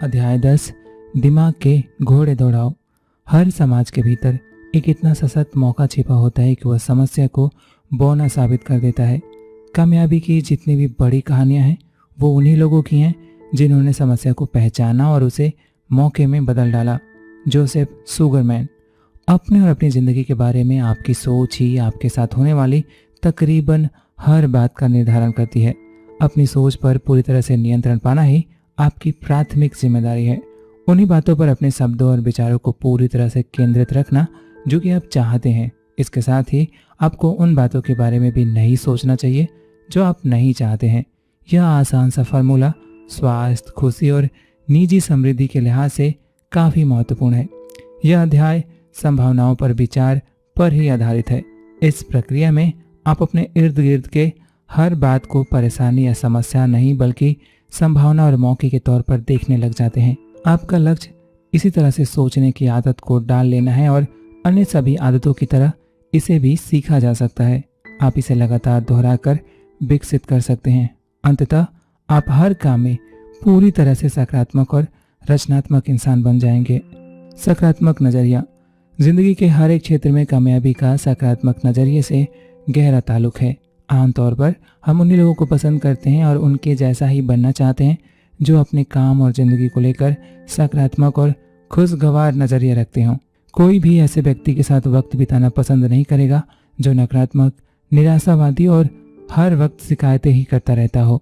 अध्याय 10 दिमाग के घोड़े दौड़ाओ। हर समाज के भीतर एक इतना सशक्त मौका छिपा होता है कि वह समस्या को बौना साबित कर देता है। कामयाबी की जितनी भी बड़ी कहानियां हैं वो उन्हीं लोगों की हैं जिन्होंने समस्या को पहचाना और उसे मौके में बदल डाला। जोसेफ सुगरमैन। अपने और अपनी ज़िंदगी के बारे में आपकी सोच ही आपके साथ होने वाली तकरीबन हर बात का निर्धारण करती है। अपनी सोच पर पूरी तरह से नियंत्रण पाना ही आपकी प्राथमिक जिम्मेदारी है। उन्हीं बातों पर अपने शब्दों और विचारों को पूरी तरह से केंद्रित रखना जो कि आप चाहते हैं। इसके साथ ही आपको उन बातों के बारे में भी नहीं सोचना चाहिए जो आप नहीं चाहते हैं। यह आसान सा फार्मूला स्वास्थ्य, खुशी और निजी समृद्धि के लिहाज से काफ़ी महत्वपूर्ण है। यह अध्याय संभावनाओं पर विचार पर ही आधारित है। इस प्रक्रिया में आप अपने इर्द गिर्द के हर बात को परेशानी या समस्या नहीं बल्कि संभावना और मौके के तौर पर देखने लग जाते हैं। आपका लक्ष्य इसी तरह से सोचने की आदत को डाल लेना है और अन्य सभी आदतों की तरह इसे भी सीखा जा सकता है। आप इसे लगातार दोहराकर विकसित कर सकते हैं। अंततः आप हर काम में पूरी तरह से सकारात्मक और रचनात्मक इंसान बन जाएंगे। सकारात्मक नजरिया। जिंदगी के हर एक क्षेत्र में कामयाबी का सकारात्मक नजरिए से गहरा ताल्लुक है। आमतौर पर हम उन्हीं लोगों को पसंद करते हैं और उनके जैसा ही बनना चाहते हैं जो अपने काम और ज़िंदगी को लेकर सकारात्मक और खुशगवार नज़रिया रखते हों। कोई भी ऐसे व्यक्ति के साथ वक्त बिताना पसंद नहीं करेगा जो नकारात्मक, निराशावादी और हर वक्त शिकायतें ही करता रहता हो।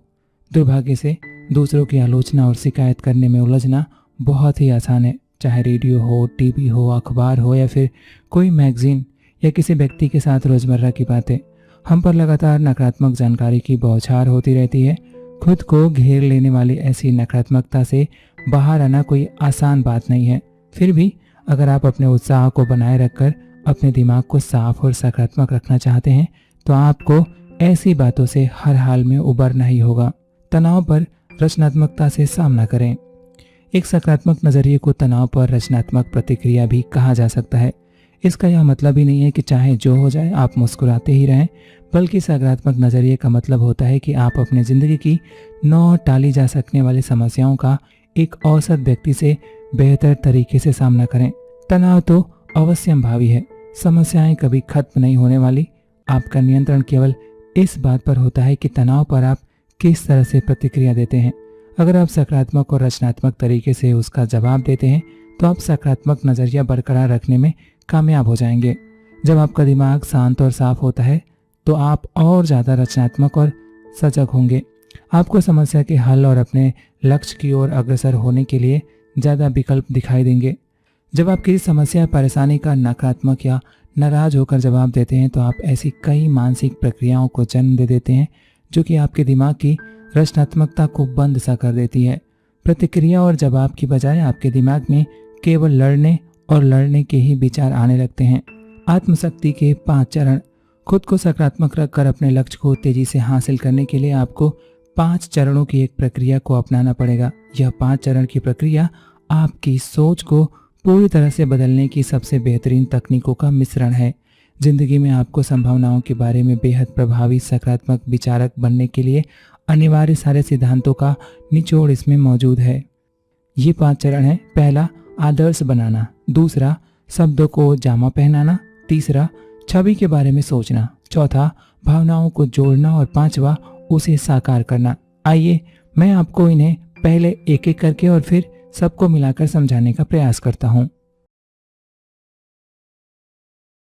दुर्भाग्य से दूसरों की आलोचना और शिकायत करने में उलझना बहुत ही आसान है। चाहे रेडियो हो, टीवी हो, अखबार हो या फिर कोई मैगजीन या किसी व्यक्ति के साथ रोज़मर्रा की बातें, हम पर लगातार नकारात्मक जानकारी की बौछार होती रहती है। खुद को घेर लेने वाली ऐसी नकारात्मकता से बाहर आना कोई आसान बात नहीं है। फिर भी अगर आप अपने उत्साह को बनाए रखकर अपने दिमाग को साफ और सकारात्मक रखना चाहते हैं तो आपको ऐसी बातों से हर हाल में उबरना ही होगा। तनाव पर रचनात्मकता से सामना करें। एक सकारात्मक नज़रिए को तनाव पर रचनात्मक प्रतिक्रिया भी कहा जा सकता है। इसका यह मतलब ही नहीं है कि चाहे जो हो जाए आप मुस्कुराते ही रहें, बल्कि सकारात्मक नज़रिए का मतलब होता है कि आप अपनी ज़िंदगी की नौ टाली जा सकने वाली समस्याओं का एक औसत व्यक्ति से बेहतर तरीके से सामना करें। तनाव तो अवश्यंभावी है, समस्याएं कभी खत्म नहीं होने वाली। आपका नियंत्रण केवल इस बात पर होता है कि तनाव पर आप किस तरह से प्रतिक्रिया देते हैं। अगर आप सकारात्मक और रचनात्मक तरीके से उसका जवाब देते हैं तो आप सकारात्मक नज़रिया बरकरार रखने में कामयाब हो जाएंगे। जब आपका दिमाग शांत और साफ होता है तो आप और ज़्यादा रचनात्मक और सजग होंगे। आपको समस्या के हल और अपने लक्ष्य की ओर अग्रसर होने के लिए ज़्यादा विकल्प दिखाई देंगे। जब आप किसी समस्या या परेशानी का नकारात्मक या नाराज होकर जवाब देते हैं तो आप ऐसी कई मानसिक प्रक्रियाओं को जन्म दे देते हैं जो कि आपके दिमाग की रचनात्मकता को बंद सा कर देती है। प्रतिक्रिया और जवाब की बजाय आपके दिमाग में केवल लड़ने के ही विचार आने लगते हैं। आत्मशक्ति के 5 चरण। खुद को सकारात्मक रखकर अपने लक्ष्य को तेजी से हासिल करने के लिए आपको 5 चरणों की एक प्रक्रिया को अपनाना पड़ेगा। यह 5 चरण की प्रक्रिया आपकी सोच को पूरी तरह से बदलने की सबसे बेहतरीन तकनीकों का मिश्रण है। जिंदगी में आपको संभावनाओं के बारे में बेहद प्रभावी सकारात्मक विचारक बनने के लिए अनिवार्य सारे सिद्धांतों का निचोड़ इसमें मौजूद है। ये 5 चरण हैं। पहला, आदर्श बनाना। दूसरा, शब्दों को जामा पहनाना। तीसरा, छवि के बारे में सोचना। चौथा, भावनाओं को जोड़ना। और 5वां, उसे साकार करना। आइए मैं आपको इन्हें पहले एक एक करके और फिर सबको मिलाकर समझाने का प्रयास करता हूँ।